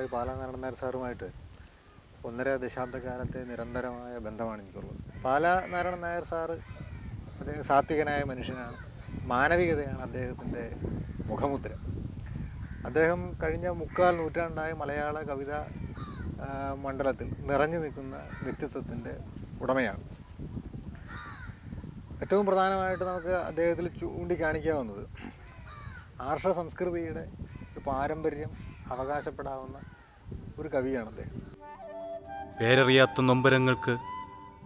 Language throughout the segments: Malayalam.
സഖാവ് പാലാനാരായണൻ നായർ സാറുമായിട്ട് 1.5 ദശാബ്ദക്കാലത്തെ നിരന്തരമായ ബന്ധമാണ് എനിക്കുള്ളത്. പാലാനാരായണൻ നായർ സാറ് അദ്ദേഹം സാത്വികനായ മനുഷ്യനാണ്. മാനവികതയാണ് അദ്ദേഹത്തിൻ്റെ മുഖമുദ്ര. അദ്ദേഹം കഴിഞ്ഞ 3/4 നൂറ്റാണ്ടായ മലയാള കവിതാ മണ്ഡലത്തിൽ നിറഞ്ഞു നിൽക്കുന്ന വ്യക്തിത്വത്തിൻ്റെ ഉടമയാണ്. ഏറ്റവും പ്രധാനമായിട്ട് നമുക്ക് അദ്ദേഹത്തിൽ ചൂണ്ടിക്കാണിക്കാവുന്നത് ആർഷ സംസ്കൃതിയുടെ ഒരു പാരമ്പര്യം അവകാശപ്പെടാവുന്ന ഒരു കവിയാണ് അദ്ദേഹം. പേരറിയാത്ത നൊമ്പരങ്ങൾക്ക്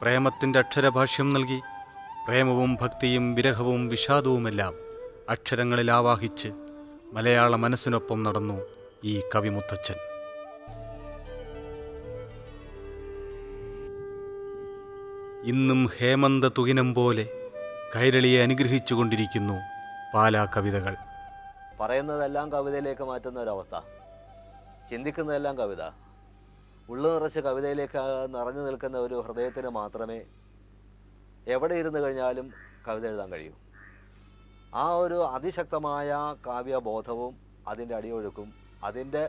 പ്രേമത്തിൻ്റെ അക്ഷരഭാഷ്യം നൽകി പ്രേമവും ഭക്തിയും വിരഹവും വിഷാദവുമെല്ലാം അക്ഷരങ്ങളിൽ ആവാഹിച്ച് മലയാള മനസ്സിനൊപ്പം നടന്നു ഈ കവിമുത്തച്ഛൻ. ഇന്നും ഹേമന്ത തുകിനം പോലെ കൈരളിയെ അനുഗ്രഹിച്ചുകൊണ്ടിരിക്കുന്നു പാലാ കവിതകൾ. പറയുന്നതെല്ലാം കവിതയിലേക്ക് മാറ്റുന്ന ഒരവസ്ഥ, ചിന്തിക്കുന്നതെല്ലാം കവിത, ഉള്ളു നിറച്ച് കവിതയിലേക്ക് നിറഞ്ഞു നിൽക്കുന്ന ഒരു ഹൃദയത്തിന് മാത്രമേ എവിടെ ഇരുന്ന് കഴിഞ്ഞാലും കവിത എഴുതാൻ കഴിയൂ. ആ ഒരു അതിശക്തമായ കാവ്യബോധവും അതിൻ്റെ അടിയൊഴുക്കും അതിൻ്റെ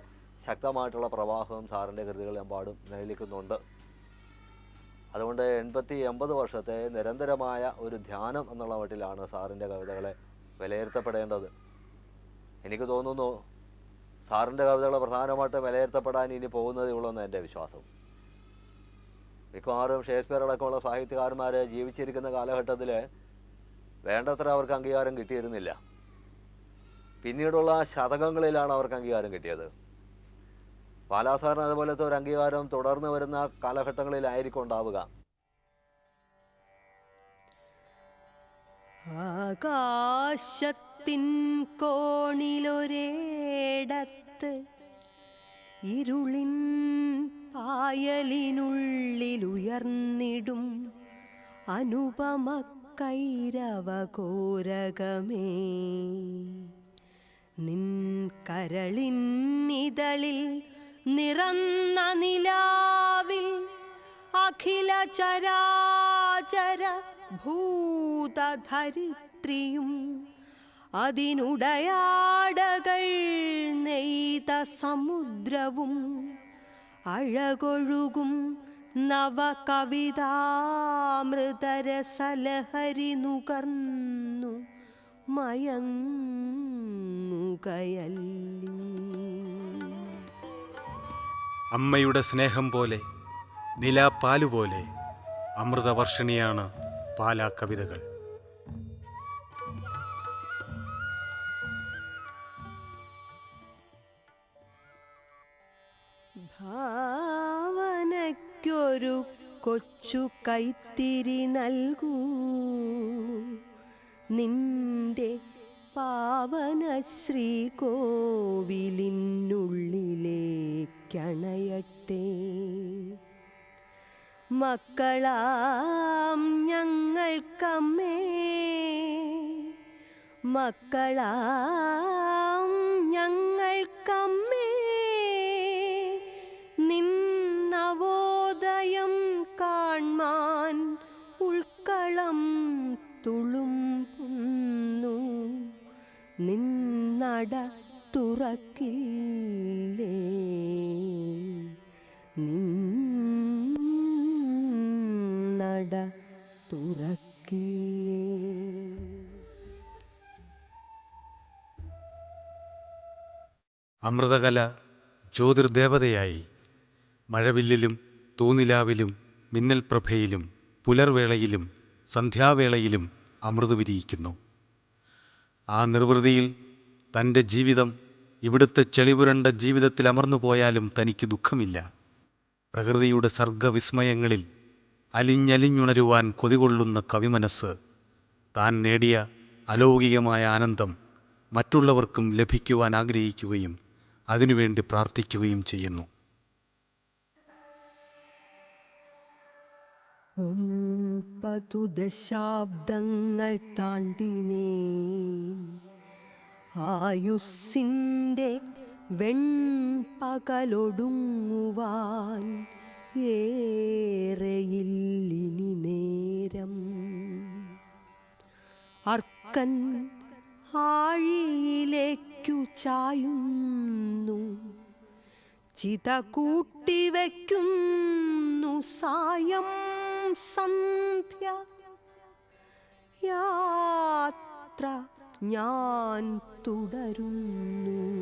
ശക്തമായിട്ടുള്ള പ്രവാഹവും സാറിൻ്റെ കൃതികളെമ്പാടും നിലനിൽക്കുന്നുണ്ട്. അതുകൊണ്ട് 80 വർഷത്തെ നിരന്തരമായ ഒരു ധ്യാനം എന്നുള്ള മട്ടിലാണ് സാറിൻ്റെ കവിതകളെ വിലയിരുത്തപ്പെടേണ്ടത്. എനിക്ക് തോന്നുന്നു സാറിൻ്റെ കവിതകൾ പ്രധാനമായിട്ടും വിലയിരുത്തപ്പെടാൻ ഇനി പോകുന്നതേ ഉള്ളൂ എന്ന് എൻ്റെ വിശ്വാസം. മിക്കവാറും ഷേക്സ്പിയർ അടക്കമുള്ള സാഹിത്യകാരന്മാർ ജീവിച്ചിരിക്കുന്ന കാലഘട്ടത്തിൽ വേണ്ടത്ര അവർക്ക് അംഗീകാരം കിട്ടിയിരുന്നില്ല. പിന്നീടുള്ള ശതകങ്ങളിലാണ് അവർക്ക് അംഗീകാരം കിട്ടിയത്. പാലാസാറിന് അതുപോലത്തെ ഒരു അംഗീകാരം തുടർന്ന് വരുന്ന കാലഘട്ടങ്ങളിലായിരിക്കും ഉണ്ടാവുക. ആകാശത്തിൻ കോണിലൊരേടത്ത് ഇരുളിൻ പായലിനുള്ളിലുയർന്നിടും അനുപമ കൈരവഘോരകമേ, നിൻ കരളിന്നിതളിൽ നിറന്ന നിലാവിൽ അഖില ചരാചര ഭൂതധരിത്രിയും അതിനുടയാടകൾ നെയ്ത സമുദ്രവും അഴകൊഴുകും നവകവിതാമൃതരസലഹരി നുകർന്നു മയങ്ങുകയല്ലി. അമ്മയുടെ സ്നേഹം പോലെ നിലാപ്പാലുപോലെ അമൃതവർഷിണിയാണ് പാലാ കവിതകൾ. ഭാവനയ്ക്കൊരു കൊച്ചു കൈത്തിരി നൽകൂ, നിന്റെ പാവന ശ്രീകോവിലിനുള്ളിലേക്കണയട്ടെ. മക്കളാം ഞങ്ങൾക്കമ്മേ, മക്കളാം ഞങ്ങൾക്കമ്മേ, നിന്നവോദയം കാൺമാൻ ഉൾക്കളം തുളുമ്പുന്നു, നിന്നട തുറക്കില്ലേ, നിന്നട തുറക്കില്ലേ. അമൃതകല ജ്യോതിർദേവതയായി മഴവില്ലിലും തൂനിലാവിലും മിന്നൽപ്രഭയിലും പുലർവേളയിലും സന്ധ്യാവേളയിലും അമൃത് വിരിയിക്കുന്നു. ആ നിർവൃതിയിൽ തൻ്റെ ജീവിതം ഇവിടുത്തെ ചെളിപുരണ്ട ജീവിതത്തിൽ അമർന്നു പോയാലും തനിക്ക് ദുഃഖമില്ല. പ്രകൃതിയുടെ സർഗവിസ്മയങ്ങളിൽ അലിഞ്ഞലിഞ്ഞുണരുവാൻ കൊതികൊള്ളുന്ന കവിമനസ്സ് താൻ നേടിയ അലൗകികമായ ആനന്ദം മറ്റുള്ളവർക്കും ലഭിക്കുവാൻ ആഗ്രഹിക്കുകയും അതിനുവേണ്ടി പ്രാർത്ഥിക്കുകയും ചെയ്യുന്നു. 9 ദശാബ്ദങ്ങൾ താണ്ടിനേ ആയുസ്സിൻ്റെ വെൺപകലൊടുങ്ങുവാൻ ഏറെയില്ലിനി നേരം. അർക്കൻ ആഴിയിലേക്കു ചായുന്നു, ചിത കൂട്ടിവയ്ക്കുന്നു സായം സന്ധ്യ. യാത്ര ഞാൻ തുടരുന്നു.